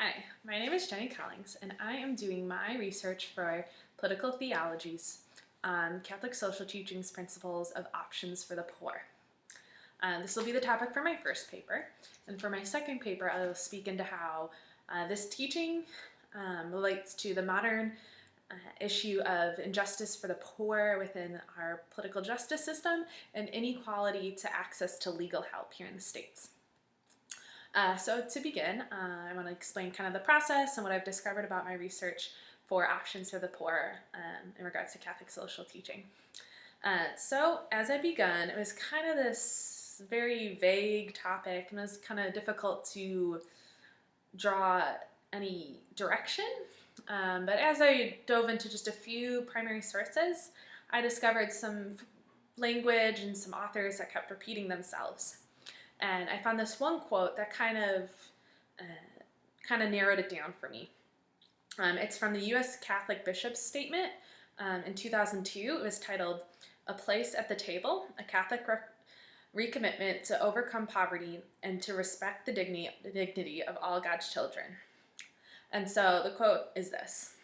Hi, my name is JCollings, and I am doing my research for political theologies on Catholic social teachings principles of options for the poor. This will be the topic for my first paper, and for my second paper I will speak into how this teaching relates to the modern issue of injustice for the poor within our political justice system and inequality to access to legal help here in the States. So to begin, I want to explain kind of the process and what I've discovered about my research for options for the poor in regards to Catholic social teaching. So as I begun, it was kind of this very vague topic, and it was kind of difficult to draw any direction. But as I dove into just a few primary sources, I discovered some language and some authors that kept repeating themselves. And I found this one quote that kind of narrowed it down for me. It's from the U.S. Catholic Bishop's Statement in 2002. It was titled, "A Place at the Table, a Catholic Recommitment to Overcome Poverty and to Respect the Dignity of All God's Children." And so the quote is this: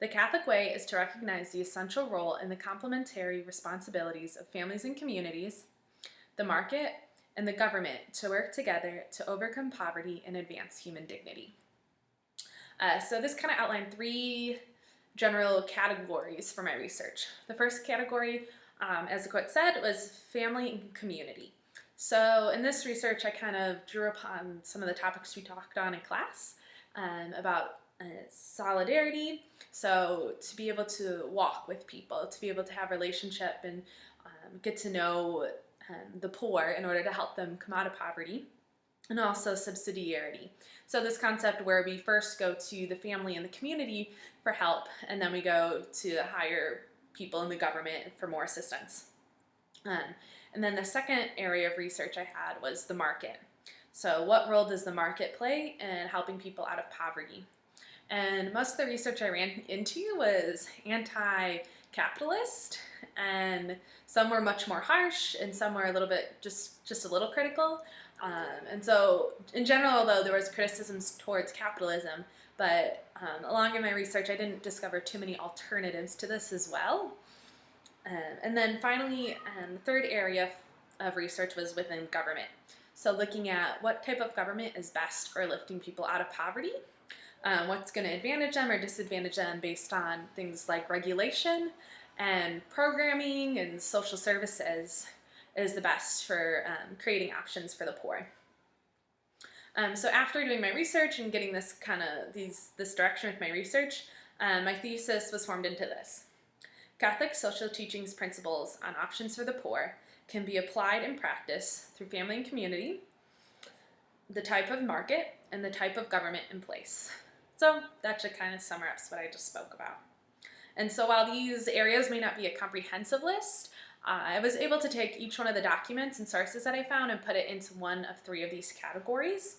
"The Catholic way is to recognize the essential role and the complementary responsibilities of families and communities, the market, and the government to work together to overcome poverty and advance human dignity." So this kind of outlined three general categories for my research. The first category, as the quote said, was family and community. So in this research, I kind of drew upon some of the topics we talked on in class about solidarity. So to be able to walk with people, to be able to have relationship and get to know the poor in order to help them come out of poverty, and also subsidiarity. So this concept where we first go to the family and the community for help, and then we go to higher people in the government for more assistance. And then the second area of research I had was the market. So what role does the market play in helping people out of poverty? And most of the research I ran into was anti-capitalist, and some were much more harsh, and some were a little bit just a little critical. And so in general, although there was criticisms towards capitalism, but along in my research I didn't discover too many alternatives to this as well. And then finally, the third area of research was within government. So looking at what type of government is best for lifting people out of poverty, what's going to advantage them or disadvantage them based on things like regulation and programming and social services is the best for creating options for the poor. So after doing my research and getting this this direction with my research, my thesis was formed into this: Catholic social teachings principles on options for the poor can be applied in practice through family and community, the type of market, and the type of government in place. So that should kind of summarize what I just spoke about. And so while these areas may not be a comprehensive list, I was able to take each one of the documents and sources that I found and put it into one of three of these categories.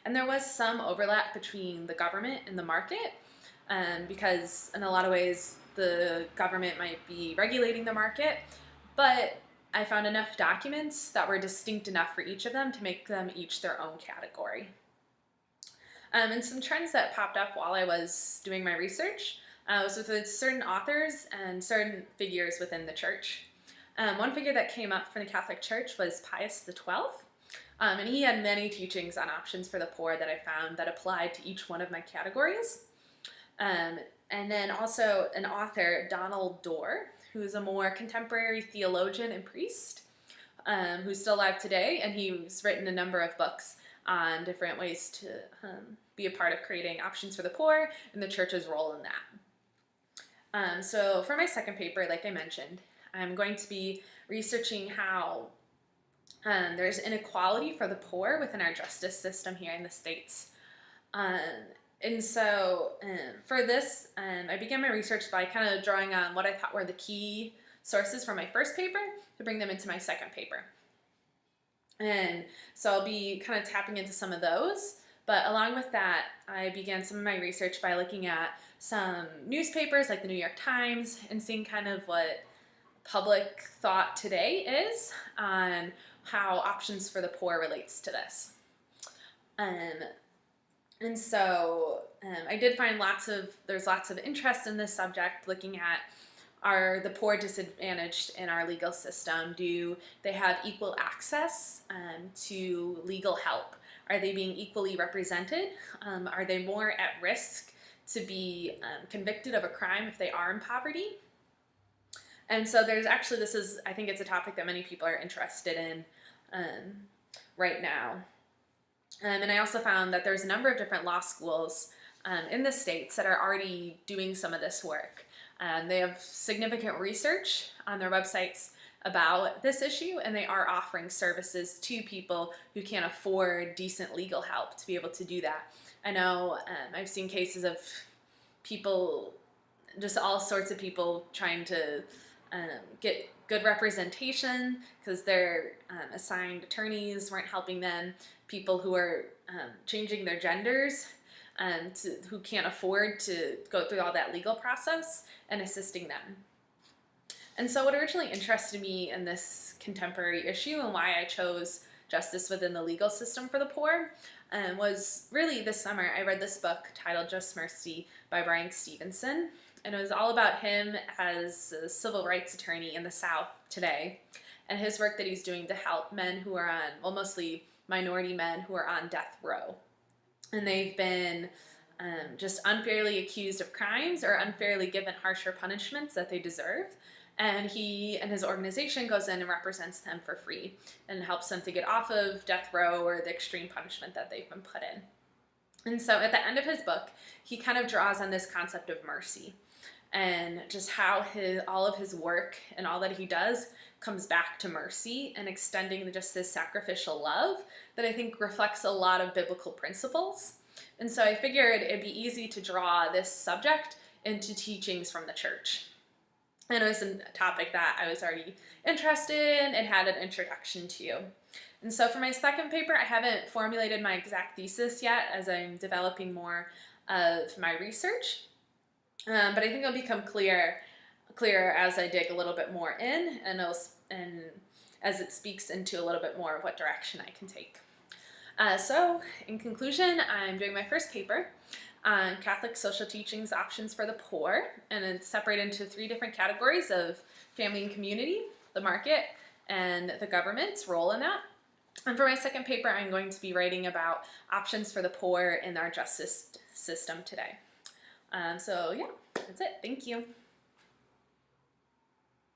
And there was some overlap between the government and the market, because in a lot of ways the government might be regulating the market, but I found enough documents that were distinct enough for each of them to make them each their own category. And some trends that popped up while I was doing my research was with certain authors and certain figures within the church. One figure that came up from the Catholic Church was Pius XII, and he had many teachings on options for the poor that I found that applied to each one of my categories. And then also an author, Donald Dorr, who is a more contemporary theologian and priest who's still alive today, and he's written a number of books on different ways to be a part of creating options for the poor and the church's role in that. So for my second paper, like I mentioned, I'm going to be researching how there's inequality for the poor within our justice system here in the States. And so for this, I began my research by kind of drawing on what I thought were the key sources from my first paper to bring them into my second paper. And so I'll be kind of tapping into some of those. But along with that, I began some of my research by looking at some newspapers like the New York Times and seeing kind of what public thought today is on how options for the poor relates to this. And so I did find there's lots of interest in this subject, looking at, are the poor disadvantaged in our legal system? Do they have equal access to legal help? Are they being equally represented? Are they more at risk to be convicted of a crime if they are in poverty? And so I think it's a topic that many people are interested in right now. And I also found that there's a number of different law schools in the states that are already doing some of this work. They have significant research on their websites about this issue, and they are offering services to people who can't afford decent legal help to be able to do that. I know I've seen cases of people, just all sorts of people trying to get good representation because their assigned attorneys weren't helping them, people who are changing their genders who can't afford to go through all that legal process, and assisting them. And so what originally interested me in this contemporary issue and why I chose justice within the legal system for the poor was really this summer I read this book titled Just Mercy by Bryan Stevenson. And it was all about him as a civil rights attorney in the South today, and his work that he's doing to help men who are on, well, mostly minority men who are on death row. And they've been just unfairly accused of crimes or unfairly given harsher punishments that they deserve. And he and his organization goes in and represents them for free and helps them to get off of death row or the extreme punishment that they've been put in. And so at the end of his book, he kind of draws on this concept of mercy and just how all of his work and all that he does comes back to mercy and extending just this sacrificial love that I think reflects a lot of biblical principles. And so I figured it'd be easy to draw this subject into teachings from the church. And it was a topic that I was already interested in and had an introduction to. And so for my second paper, I haven't formulated my exact thesis yet as I'm developing more of my research. But I think it'll become clearer as I dig a little bit more in, and as it speaks into a little bit more of what direction I can take. So in conclusion, I'm doing my first paper on Catholic social teachings options for the poor, and it's separated into 3 different categories of family and community, the market, and the government's role in that. And for my second paper, I'm going to be writing about options for the poor in our justice system today. So yeah, that's it. Thank you.